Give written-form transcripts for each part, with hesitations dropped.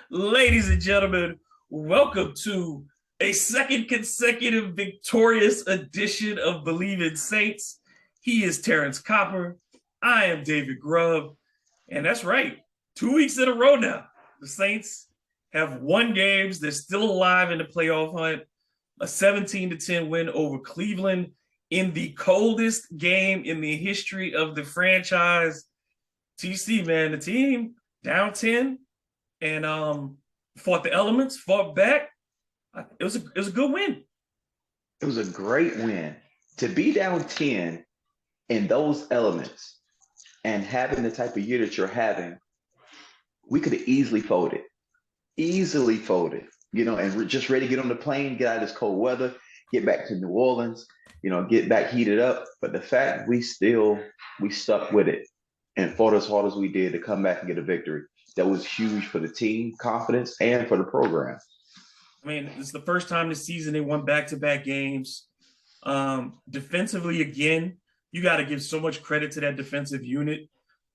Ladies and gentlemen, welcome to a second consecutive victorious edition of Believe in Saints. He is Terrence Copper. I am David Grubb. And that's right, 2 weeks in a row now. The Saints have won games. They're still alive in the playoff hunt. A 17-10 win over Cleveland in the coldest game in the history of the franchise. TC, man, the team down 10 and fought the elements, fought back. It was a good win. It was a great win. To be down 10 in those elements and having the type of year that you're having, we could have easily folded, and we're just ready to get on the plane, get out of this cold weather, get back to New Orleans, get back heated up. But the fact we stuck with it and fought as hard as we did to come back and get a victory, that was huge for the team confidence and for the program. I mean, it's the first time this season they won back-to-back games. Defensively, again, you got to give so much credit to that defensive unit.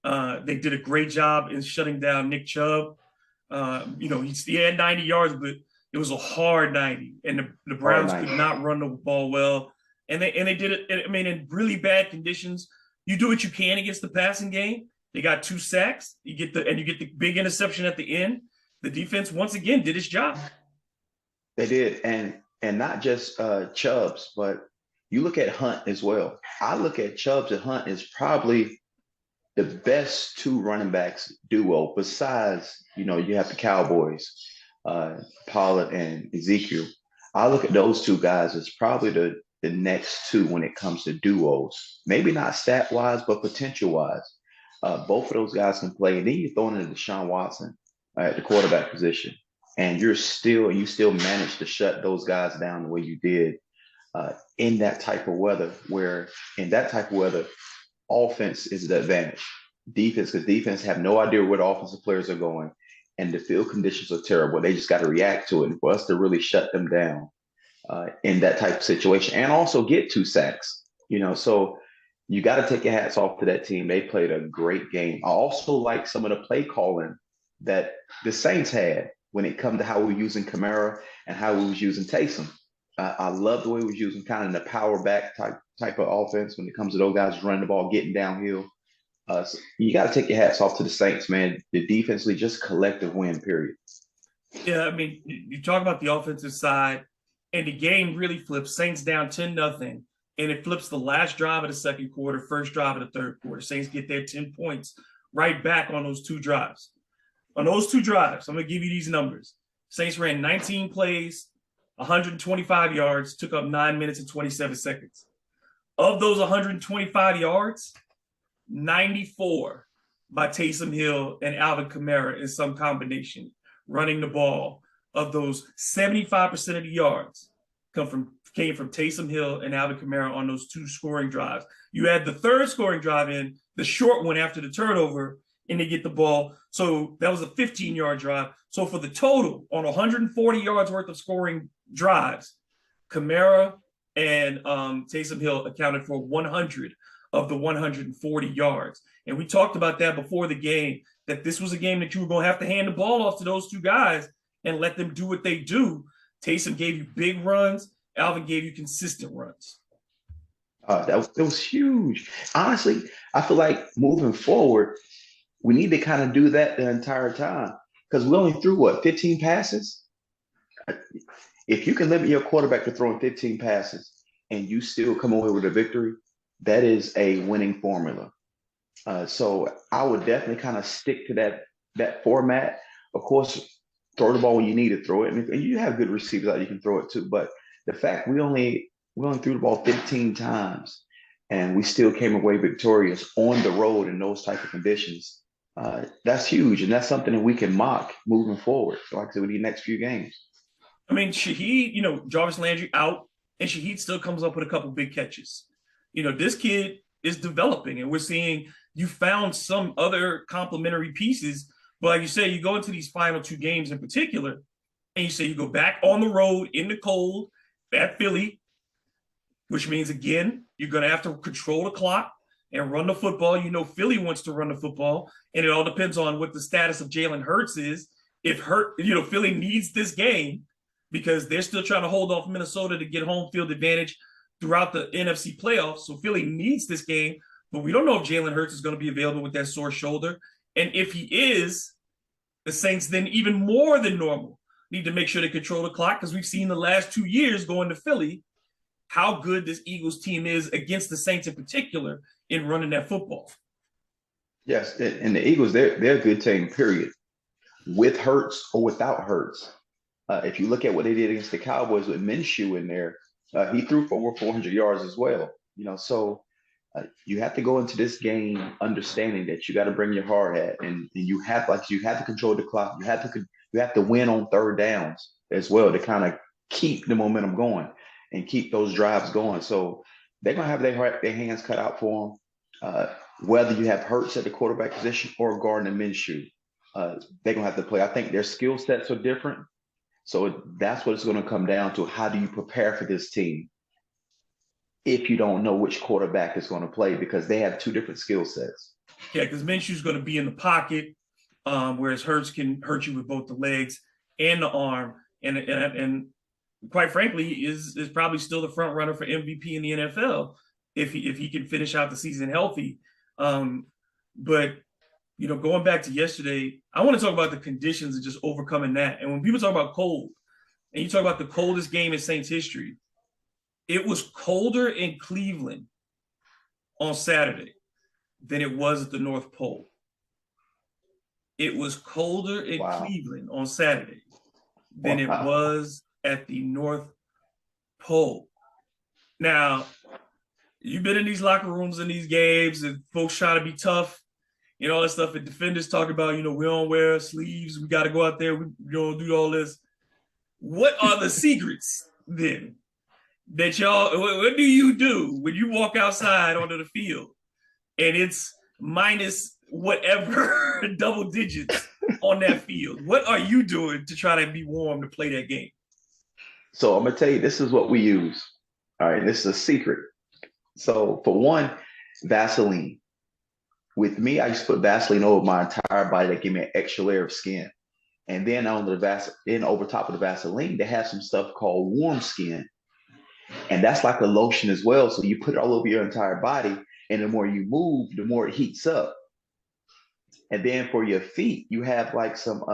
They did a great job in shutting down Nick Chubb. He had 90 yards, but it was a hard 90, and the Browns could not run the ball well. And they did it. I mean, in really bad conditions, you do what you can against the passing game. They got 2 sacks. You get the big interception at the end. The defense once again did its job. They did, and not just Chubbs, but you look at Hunt as well. I look at Chubbs and Hunt as probably the best 2 running backs duo. Besides, you have the Cowboys, Pollard and Ezekiel. I look at those 2 guys as probably the next 2 when it comes to duos. Maybe not stat wise, but potential wise. Both of those guys can play, and then you throw in Deshaun Watson at the quarterback position, and you still manage to shut those guys down the way you did in that type of weather. Where in that type of weather, offense is the advantage. Because defense have no idea where the offensive players are going, and the field conditions are terrible. They just got to react to it, and for us to really shut them down in that type of situation, and also get 2 sacks. So you got to take your hats off to that team. They played a great game. I also like some of the play calling that the Saints had when it come to how we were using Kamara and how we was using Taysom. I love the way we was using kind of the power back type of offense when it comes to those guys running the ball, getting downhill. So you got to take your hats off to the Saints, man. The defensively, just collective win, period. Yeah, I mean, you talk about the offensive side, and the game really flips. Saints down 10-0, and it flips the last drive of the second quarter, first drive of the third quarter. Saints get their 10 points right back on those 2 drives. On those 2 drives, I'm going to give you these numbers. Saints ran 19 plays, 125 yards, took up 9 minutes and 27 seconds. Of those 125 yards, 94 by Taysom Hill and Alvin Kamara in some combination, running the ball. Of those, 75% of the yards came from Taysom Hill and Alvin Kamara on those 2 scoring drives. You add the third scoring drive in, the short one after the turnover, and they get the ball. So that was a 15-yard drive. So for the total, on 140 yards worth of scoring drives, Kamara and Taysom Hill accounted for 100 of the 140 yards. And we talked about that before the game, that this was a game that you were going to have to hand the ball off to those 2 guys and let them do what they do. Taysom gave you big runs. Alvin gave you consistent runs. That was huge. Honestly, I feel like moving forward, we need to kind of do that the entire time because we only threw 15 passes. If you can limit your quarterback to throwing 15 passes and you still come away with a victory, that is a winning formula. So I would definitely kind of stick to that format. Of course, throw the ball when you need to throw it, and you have good receivers out you can throw it to. But the fact we only threw the ball 15 times and we still came away victorious on the road in those type of conditions, that's huge, and that's something that we can mock moving forward. Like I said, with the next few games. I mean, Shaheed, Jarvis Landry out, and Shaheed still comes up with a couple big catches. This kid is developing, and we're seeing you found some other complementary pieces. But like you say, you go into these final 2 games in particular, and you say you go back on the road in the cold at Philly, which means, again, you're going to have to control the clock and run the football. Philly wants to run the football, and it all depends on what the status of Jalen Hurts is. if Philly needs this game because they're still trying to hold off Minnesota to get home field advantage throughout the NFC playoffs. So Philly needs this game, but we don't know if Jalen Hurts is going to be available with that sore shoulder. And if he is, the Saints then even more than normal need to make sure they control the clock because we've seen the last 2 years going to Philly how good this Eagles team is against the Saints in particular in running that football. Yes, and the Eagles, they're a good team, period. With Hurts or without Hurts. If you look at what they did against the Cowboys with Minshew in there, he threw for over 400 yards as well. So you have to go into this game understanding that you got to bring your hard hat, and you have to control the clock. You have to win on third downs as well to kind of keep the momentum going and keep those drives going. So they're gonna have their hands cut out for them. Whether you have Hurts at the quarterback position or Gardner Minshew, they're gonna have to play. I think their skill sets are different. So that's what it's going to come down to. How do you prepare for this team if you don't know which quarterback is going to play because they have two different skill sets? Yeah, because Minshew's going to be in the pocket, whereas Hurts can hurt you with both the legs and the arm. And quite frankly, is probably still the front runner for MVP in the NFL if he can finish out the season healthy. But going back to yesterday, I want to talk about the conditions and just overcoming that. And when people talk about cold, and you talk about the coldest game in Saints history, it was colder in Cleveland on Saturday than it was at the North Pole. It was colder in Cleveland on Saturday than it was at the North Pole. Now, you've been in these locker rooms in these games, and folks try to be tough. All that stuff. And defenders talk about, we don't wear sleeves. We got to go out there. We don't do all this. What are the secrets then that y'all, what do you do when you walk outside onto the field and it's minus whatever double digits on that field? What are you doing to try to be warm to play that game? So I'm going to tell you, this is what we use. All right. This is a secret. So for one, Vaseline. With me, I used to put Vaseline over my entire body to give me an extra layer of skin. And then over top of the Vaseline, they have some stuff called warm skin. And that's like a lotion as well. So you put it all over your entire body. And the more you move, the more it heats up. And then for your feet, you have like some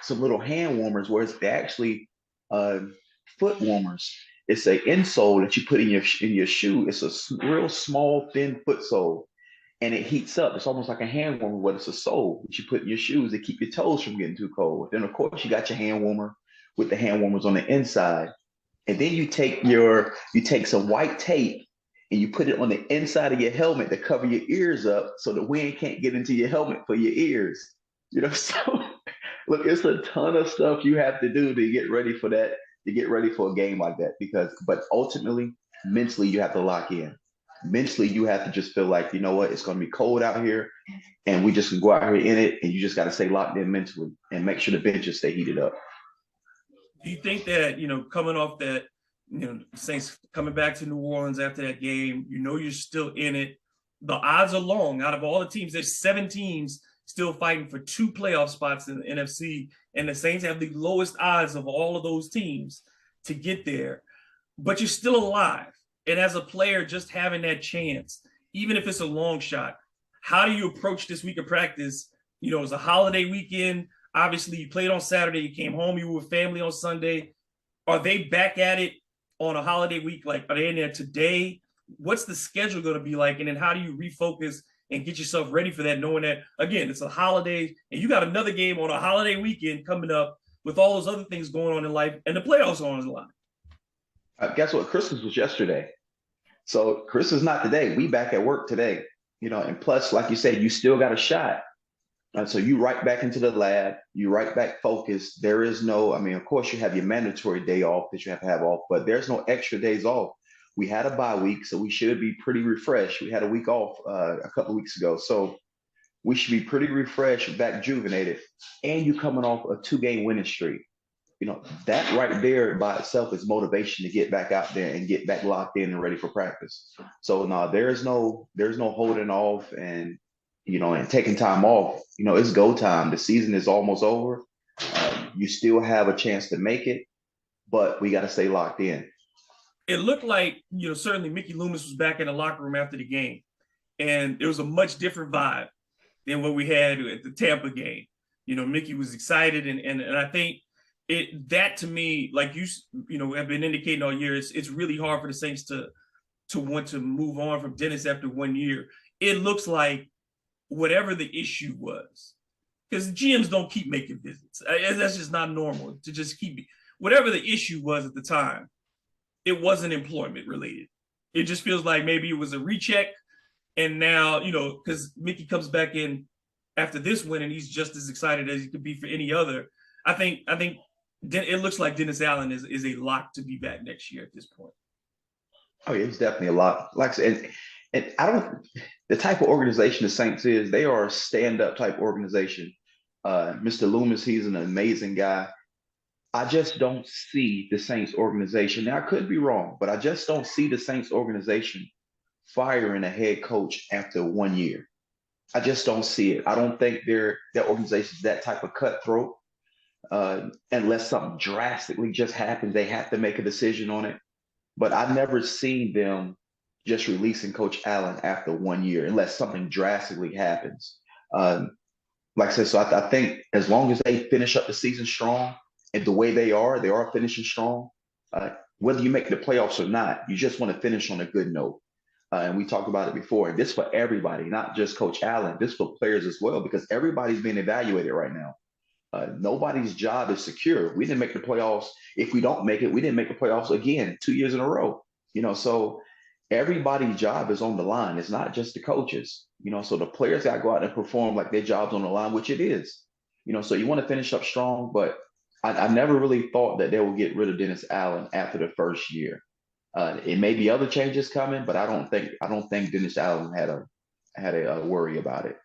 little hand warmers where it's actually foot warmers. It's an insole that you put in your shoe. It's a real small, thin foot sole. And it heats up. It's almost like a hand warmer, but it's a sole that you put in your shoes to keep your toes from getting too cold. Then, of course, you got your hand warmer with the hand warmers on the inside. And then you take some white tape and you put it on the inside of your helmet to cover your ears up so the wind can't get into your helmet for your ears. So look, it's a ton of stuff you have to do to get ready for that, to get ready for a game like that. But ultimately, mentally, you have to lock in. Mentally, you have to just feel like, it's going to be cold out here and we just can go out here in it. And you just got to stay locked in mentally and make sure the benches stay heated up. Do you think that, coming off that, Saints coming back to New Orleans after that game, you're still in it. The odds are long. Out of all the teams, there's 7 teams still fighting for 2 playoff spots in the NFC. And the Saints have the lowest odds of all of those teams to get there. But you're still alive. And as a player, just having that chance, even if it's a long shot, how do you approach this week of practice? It was a holiday weekend. Obviously, you played on Saturday. You came home. You were with family on Sunday. Are they back at it on a holiday week? Like, are they in there today? What's the schedule going to be like? And then how do you refocus and get yourself ready for that, knowing that, again, it's a holiday and you got another game on a holiday weekend coming up with all those other things going on in life and the playoffs on the line? Guess what? Christmas was yesterday. So Christmas is not today. We back at work today, and plus, like you said, you still got a shot. So you right back into the lab, you right back focused. There is no, of course you have your mandatory day off that you have to have off, but there's no extra days off. We had a bye week, so we should be pretty refreshed. We had a week off a couple of weeks ago. So we should be pretty refreshed, back rejuvenated, and you coming off a 2-game winning streak. That right there by itself is motivation to get back out there and get back locked in and ready for practice. So no, there's no holding off and taking time off. It's go time. The season is almost over. You still have a chance to make it, but we got to stay locked in. It looked like, certainly Mickey Loomis was back in the locker room after the game, and it was a much different vibe than what we had at the Tampa game. Mickey was excited, and I think that to me, like have been indicating all year, it's really hard for the Saints to want to move on from Dennis after 1 year. It looks like whatever the issue was, because GMs don't keep making visits. That's just not normal to just keep whatever the issue was at the time. It wasn't employment related. It just feels like maybe it was a recheck, and now because Mickey comes back in after this win and he's just as excited as he could be for any other. I think it looks like Dennis Allen is a lock to be back next year at this point. Oh yeah, he's definitely a lot. Like I said, and I don't the type of organization the Saints is, they are a stand-up type organization. Mr. Loomis, he's an amazing guy. I just don't see the Saints organization. Now I could be wrong, but I just don't see the Saints organization firing a head coach after 1 year. I just don't see it. I don't think their organization is that type of cutthroat. Unless something drastically just happens, they have to make a decision on it. But I've never seen them just releasing Coach Allen after 1 year, unless something drastically happens. Like I said, so I think as long as they finish up the season strong and the way they are finishing strong. Whether you make the playoffs or not, you just want to finish on a good note. And we talked about it before. And this for everybody, not just Coach Allen, this for players as well, because everybody's being evaluated right now. Nobody's job is secure. We didn't make the playoffs. If we don't make it, we didn't make the playoffs again 2 years in a row. So everybody's job is on the line. It's not just the coaches. So the players got to go out and perform like their job's on the line, which it is. So you want to finish up strong, but I never really thought that they would get rid of Dennis Allen after the first year. It may be other changes coming, but I don't think Dennis Allen had a worry about it.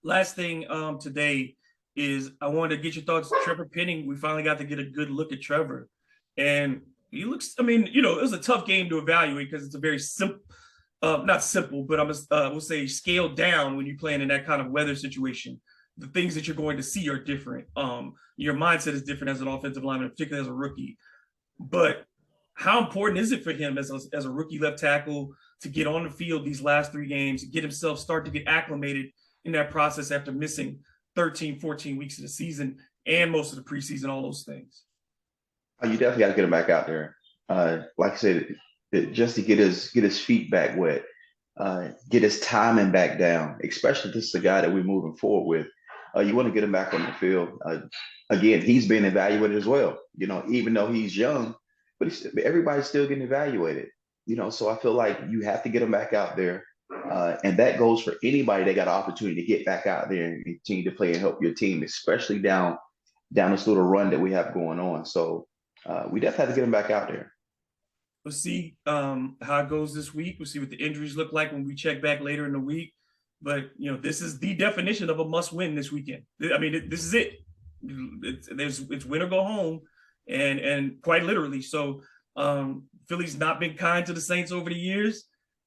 Last thing today is I wanted to get your thoughts. Trevor Penning, we finally got to get a good look at Trevor. And he looks, it was a tough game to evaluate because it's a very simple, not simple, but we'll say scaled down when you're playing in that kind of weather situation. The things that you're going to see are different. Your mindset is different as an offensive lineman, particularly as a rookie. But how important is it for him as a rookie left tackle to get on the field these last 3 games, get himself start to get acclimated in that process after missing 13, 14 weeks of the season and most of the preseason, all those things? You definitely got to get him back out there. Like I said, just to get his feet back wet, get his timing back down, especially if this is a guy that we're moving forward with. You want to get him back on the field. Again, he's being evaluated as well. Even though he's young, but everybody's still getting evaluated. So I feel like you have to get him back out there. And that goes for anybody that got an opportunity to get back out there and continue to play and help your team, especially down this little run that we have going on. So we definitely have to get him back out there. We'll see how it goes this week. We'll see what the injuries look like when we check back later in the week. But, this is the definition of a must win this weekend. This is it. It's win or go home, and quite literally. So Philly's not been kind to the Saints over the years,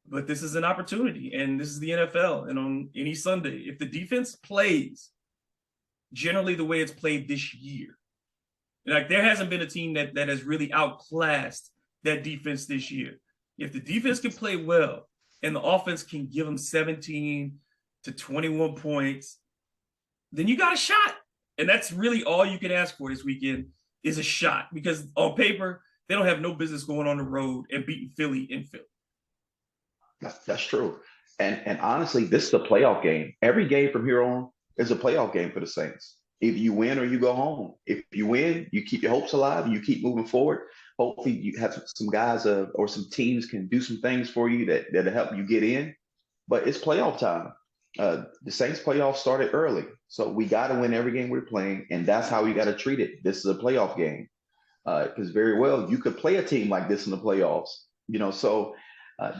but this is an opportunity, and this is the NFL. And on any Sunday, if the defense plays generally the way it's played this year, like there hasn't been a team that has really outclassed that defense this year. If the defense can play well and the offense can give them 17 to 21 points, then you got a shot. And that's really all you can ask for this weekend is a shot, because on paper, they don't have no business going on the road and beating Philly in Philly. That's true. And honestly, this is a playoff game. Every game from here on is a playoff game for the Saints. Either you win or you go home. If you win, you keep your hopes alive and you keep moving forward. Hopefully you have some guys or some teams can do some things for you that'll help you get in. But it's playoff time. The Saints playoffs started early. So we got to win every game we're playing. And that's how we got to treat it. This is a playoff game. Because very well, you could play a team like this in the playoffs. So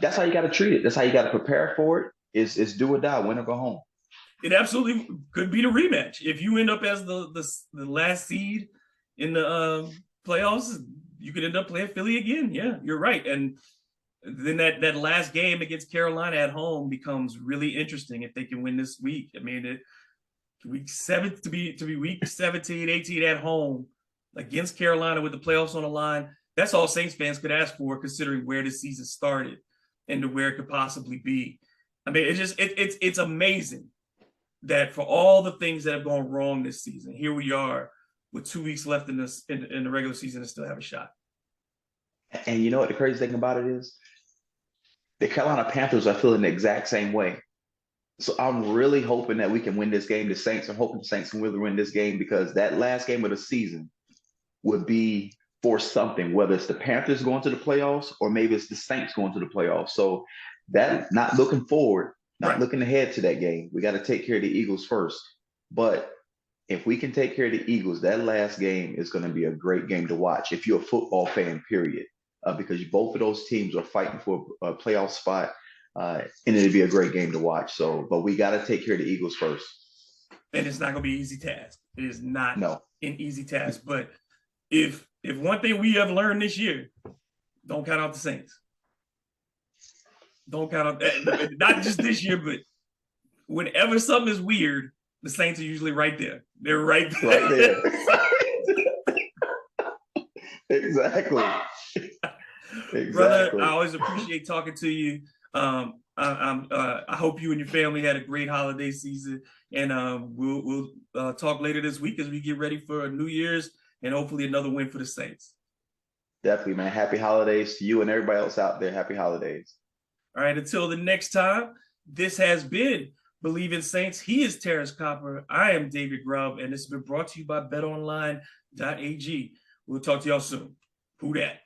that's how you got to treat it. That's how you got to prepare for it. Is do or die, win or go home. It absolutely could be the rematch. If you end up as the last seed in the playoffs, you could end up playing Philly again. Yeah, you're right. And then that last game against Carolina at home becomes really interesting if they can win this week. week 7 to be week 17, 18 at home against Carolina with the playoffs on the line. That's all Saints fans could ask for, considering where the season started and to where it could possibly be. I mean, it's amazing that for all the things that have gone wrong this season, here we are with 2 weeks left in the regular season and still have a shot. And you know what the crazy thing about it is? The Carolina Panthers are feeling the exact same way. So I'm really hoping that we can win this game. I'm hoping the Saints can really win this game, because that last game of the season would be for something, whether it's the Panthers going to the playoffs or maybe it's the Saints going to the playoffs. So that, not looking forward, not looking ahead to that game. We got to take care of the Eagles first. But if we can take care of the Eagles, that last game is going to be a great game to watch if you're a football fan, period. Because both of those teams are fighting for a playoff spot. And it'd be a great game to watch. So, but we got to take care of the Eagles first. And it's not going to be an easy task. It is not an easy task. But if one thing we have learned this year, don't count out the Saints. Don't count out, not just this year, but whenever something is weird, the Saints are usually right there. They're right there. Right there. Exactly. Brother, I always appreciate talking to you. I hope you and your family had a great holiday season, and we'll talk later this week as we get ready for New Year's and hopefully another win for the Saints. Definitely, man. Happy holidays to you and everybody else out there. Happy holidays. All right, until the next time, this has been Believe in Saints. He is Terrence Copper. I am David Grubb, and this has been brought to you by betonline.ag. We'll talk to y'all soon. Who dat?